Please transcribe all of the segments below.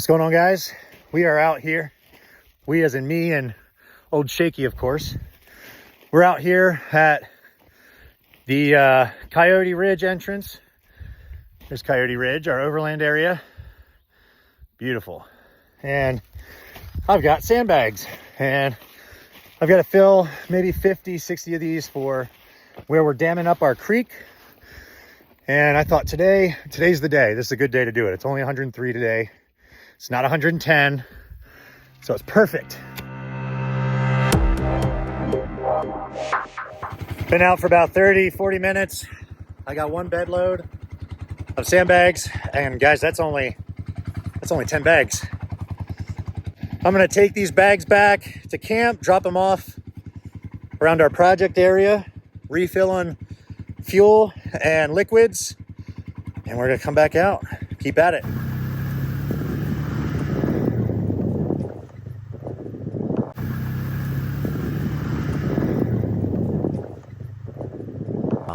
What's going on, guys? We are out here. We as in me and old Shaky, of course. We're out here at the Coyote Ridge entrance. There's Coyote Ridge, our overland area. Beautiful. And I've got sandbags and I've got to fill maybe 50, 60 of these for where we're damming up our creek. And I thought today's the day. This is a good day to do it. It's only 103 today. It's not 110, so it's perfect. Been out for about 30, 40 minutes. I got one bed load of sandbags, and guys, that's only 10 bags. I'm gonna take these bags back to camp, drop them off around our project area, refill on fuel and liquids, and we're gonna come back out, keep at it.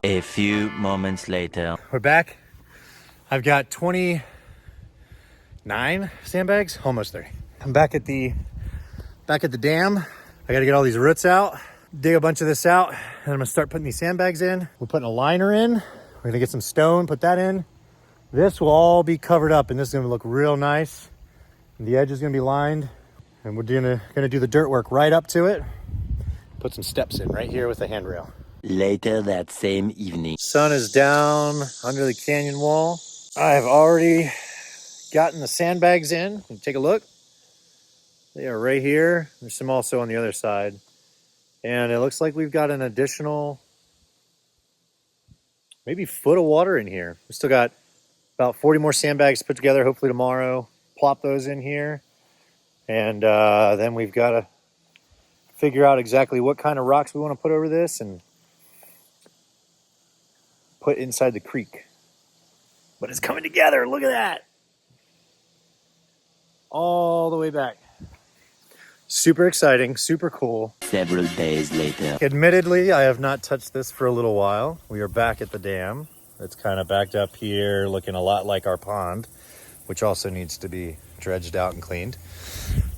A few moments later. We're back. I've got 29 sandbags, almost 30. I'm back at the dam. I gotta get all these roots out, dig a bunch of this out, and I'm gonna start putting these sandbags in. We're putting a liner in. We're gonna get some stone, put that in. This will all be covered up and this is gonna look real nice. The edge is gonna be lined, and we're gonna do the dirt work right up to it. Put some steps in right here with the handrail. Later that same evening. Sun is down under the canyon wall. I have already gotten the sandbags in. Take a look. They are right here. There's some also on the other side. And it looks like we've got an additional maybe foot of water in here. We still got about 40 more sandbags to put together, hopefully tomorrow. Plop those in here. And then we've got to figure out exactly what kind of rocks we want to put over this and put inside the creek. But it's coming together. Look at that. All the way back. Super exciting, super cool. Several days later. Admittedly, I have not touched this for a little while. We are back at the dam. It's kind of backed up here, looking a lot like our pond, which also needs to be dredged out and cleaned.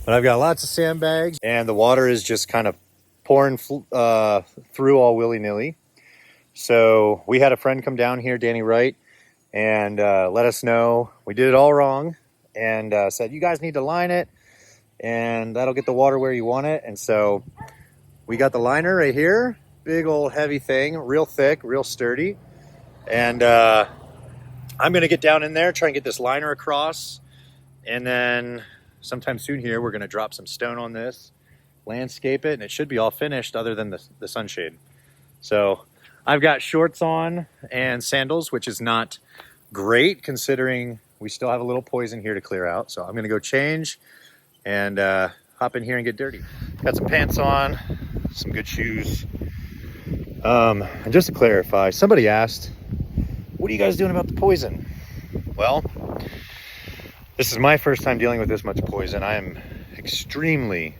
But I've got lots of sandbags, and the water is just kind of pouring through all willy-nilly. So we had a friend come down here, Danny Wright, and let us know we did it all wrong, and said, you guys need to line it, and that'll get the water where you want it. And so we got the liner right here, big old heavy thing, real thick, real sturdy. And I'm gonna get down in there, try and get this liner across, and then sometime soon here, we're gonna drop some stone on this, landscape it, and it should be all finished other than the sunshade. So I've got shorts on and sandals, which is not great considering we still have a little poison here to clear out. So I'm gonna go change and hop in here and get dirty. Got some pants on, some good shoes. And just to clarify, somebody asked, what are you guys doing about the poison? Well, this is my first time dealing with this much poison. I am extremely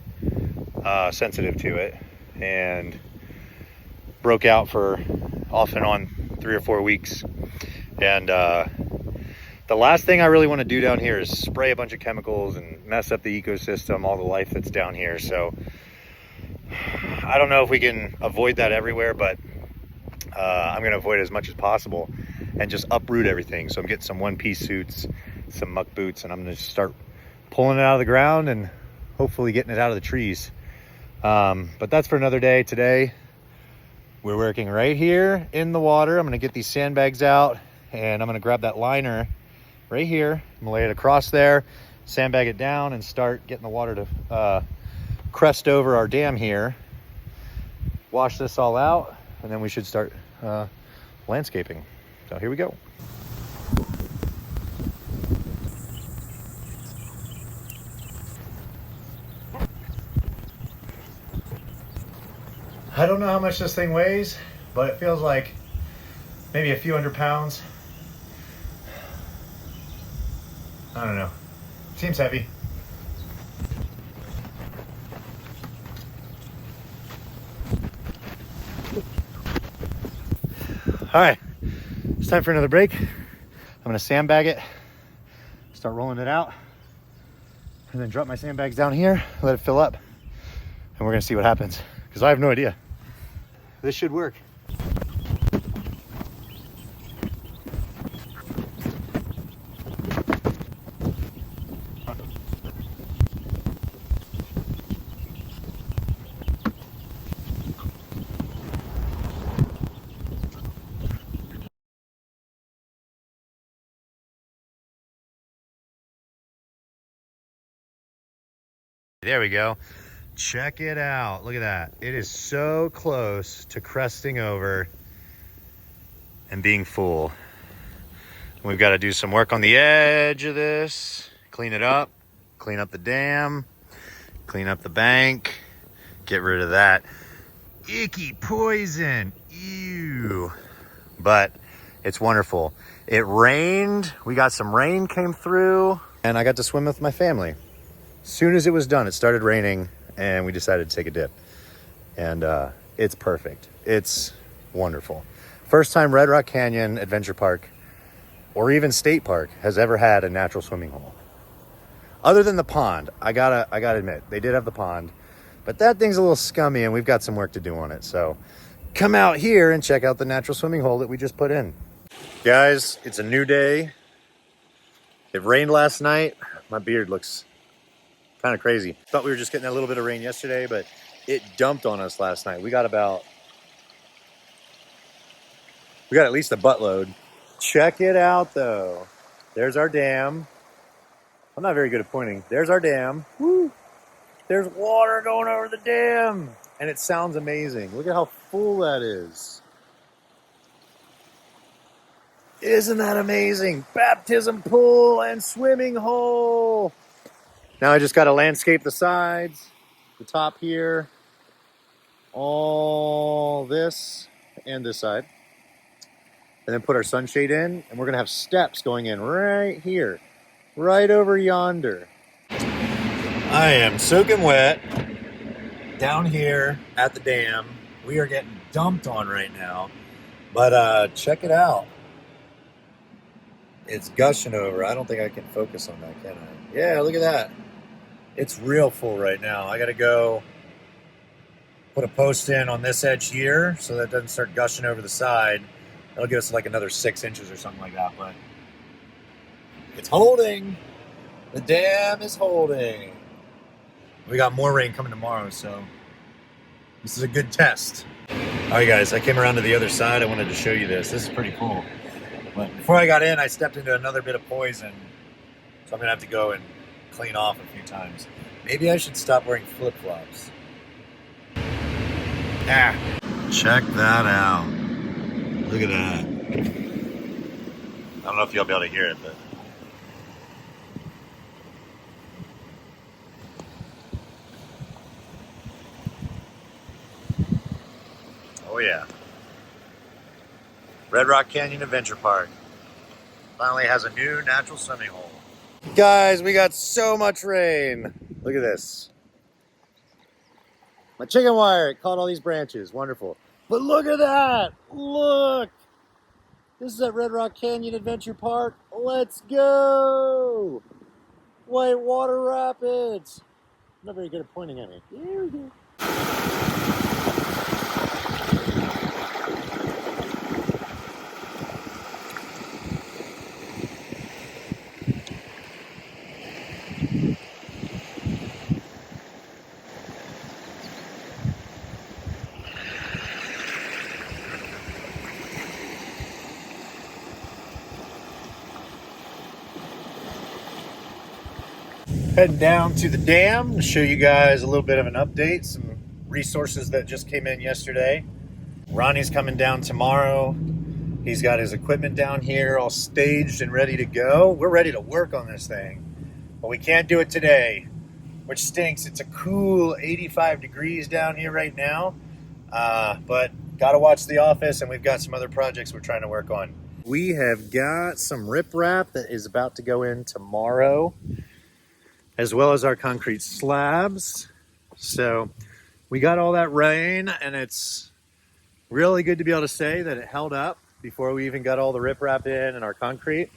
sensitive to it and broke out for off and on 3 or 4 weeks. And the last thing I really want to do down here is spray a bunch of chemicals and mess up the ecosystem, all the life that's down here. So I don't know if we can avoid that everywhere, but I'm going to avoid it as much as possible and just uproot everything. So I'm getting some one-piece suits, some muck boots, and I'm going to start pulling it out of the ground and hopefully getting it out of the trees. But that's for another day. Today, we're working right here in the water. I'm going to get these sandbags out, and I'm going to grab that liner right here. I'm gonna lay it across there, sandbag it down, and start getting the water to crest over our dam here. Wash this all out, and then we should start landscaping. So here we go. I don't know how much this thing weighs, but it feels like maybe a few hundred pounds. I don't know. Seems heavy. All right, It's time for another break. I'm gonna sandbag it, start rolling it out, and then drop my sandbags down here, let it fill up, and we're gonna see what happens, because I have no idea. This should work. There we go. Check it out. Look at that. It is so close to cresting over and being full. We've got to do some work on the edge of this, clean it up, clean up the dam, clean up the bank, get rid of that icky poison. Ew. But it's wonderful. It rained. We got some rain came through, and I got to swim with my family. As soon as it was done, it started raining, and we decided to take a dip. And it's perfect. It's wonderful. First time Red Rock Canyon Adventure Park or even State Park has ever had a natural swimming hole. Other than the pond, I gotta admit, they did have the pond, but that thing's a little scummy and we've got some work to do on it. So come out here and check out the natural swimming hole that we just put in. Guys, it's a new day. It rained last night. My beard looks kind of crazy. Thought we were just getting a little bit of rain yesterday, but it dumped on us last night. We got at least a buttload. Check it out though. There's our dam. I'm not very good at pointing. There's our dam. Woo! There's water going over the dam. And it sounds amazing. Look at how full that is. Isn't that amazing? Baptism pool and swimming hole. Now I just got to landscape the sides, the top here, all this and this side. And then put our sunshade in, and we're gonna have steps going in right here, right over yonder. I am soaking wet down here at the dam. We are getting dumped on right now, but check it out. It's gushing over. I don't think I can focus on that, can I? Yeah, look at that. It's real full right now. I gotta go put a post in on this edge here so that it doesn't start gushing over the side. That'll give us like another 6 inches or something like that, but it's holding. The dam is holding. We got more rain coming tomorrow, so this is a good test. All right, guys, I came around to the other side. I wanted to show you this. This is pretty cool. But before I got in, I stepped into another bit of poison, so I'm gonna have to go and clean off a few times. Maybe I should stop wearing flip-flops. Ah, check that out. Look at that. I don't know if you'll be able to hear it, but oh yeah. Red Rock Canyon Adventure Park finally has a new natural swimming hole. Guys, we got so much rain. Look at this. My chicken wire, it caught all these branches. Wonderful. But look at that. Look. This is at Red Rock Canyon Adventure Park. Let's go. Whitewater Rapids. I'm not very good at pointing at me. Here we go. Heading down to the dam to show you guys a little bit of an update, some resources that just came in yesterday. Ronnie's coming down tomorrow. He's got his equipment down here all staged and ready to go. We're ready to work on this thing, but we can't do it today, which stinks. It's a cool 85 degrees down here right now, but gotta watch The Office, and we've got some other projects we're trying to work on. We have got some riprap that is about to go in tomorrow, as well as our concrete slabs. So we got all that rain, and it's really good to be able to say that it held up before we even got all the riprap in and our concrete.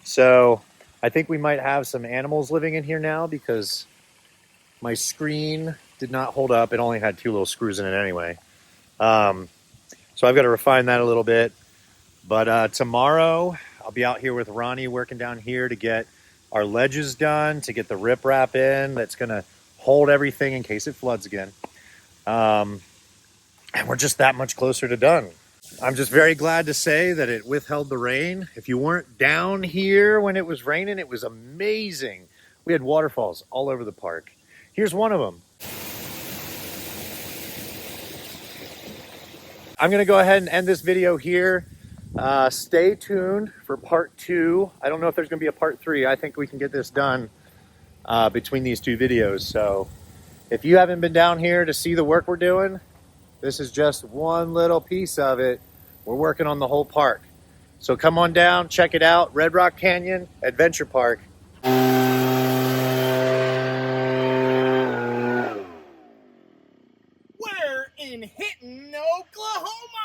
So I think we might have some animals living in here now because my screen did not hold up. It only had 2 little screws in it anyway. So I've got to refine that a little bit. But tomorrow I'll be out here with Ronnie working down here to get our ledges done, to get the riprap in that's going to hold everything in case it floods again. And we're just that much closer to done. I'm just very glad to say that it withheld the rain. If you weren't down here when it was raining, it was amazing. We had waterfalls all over the park. Here's one of them. I'm going to go ahead and end this video here. Stay tuned for part 2. I don't know if there's going to be a part 3. I think we can get this done between these 2 videos. So if you haven't been down here to see the work we're doing, this is just one little piece of it. We're working on the whole park. So come on down, check it out. Red Rock Canyon Adventure Park. We're in Hinton, Oklahoma.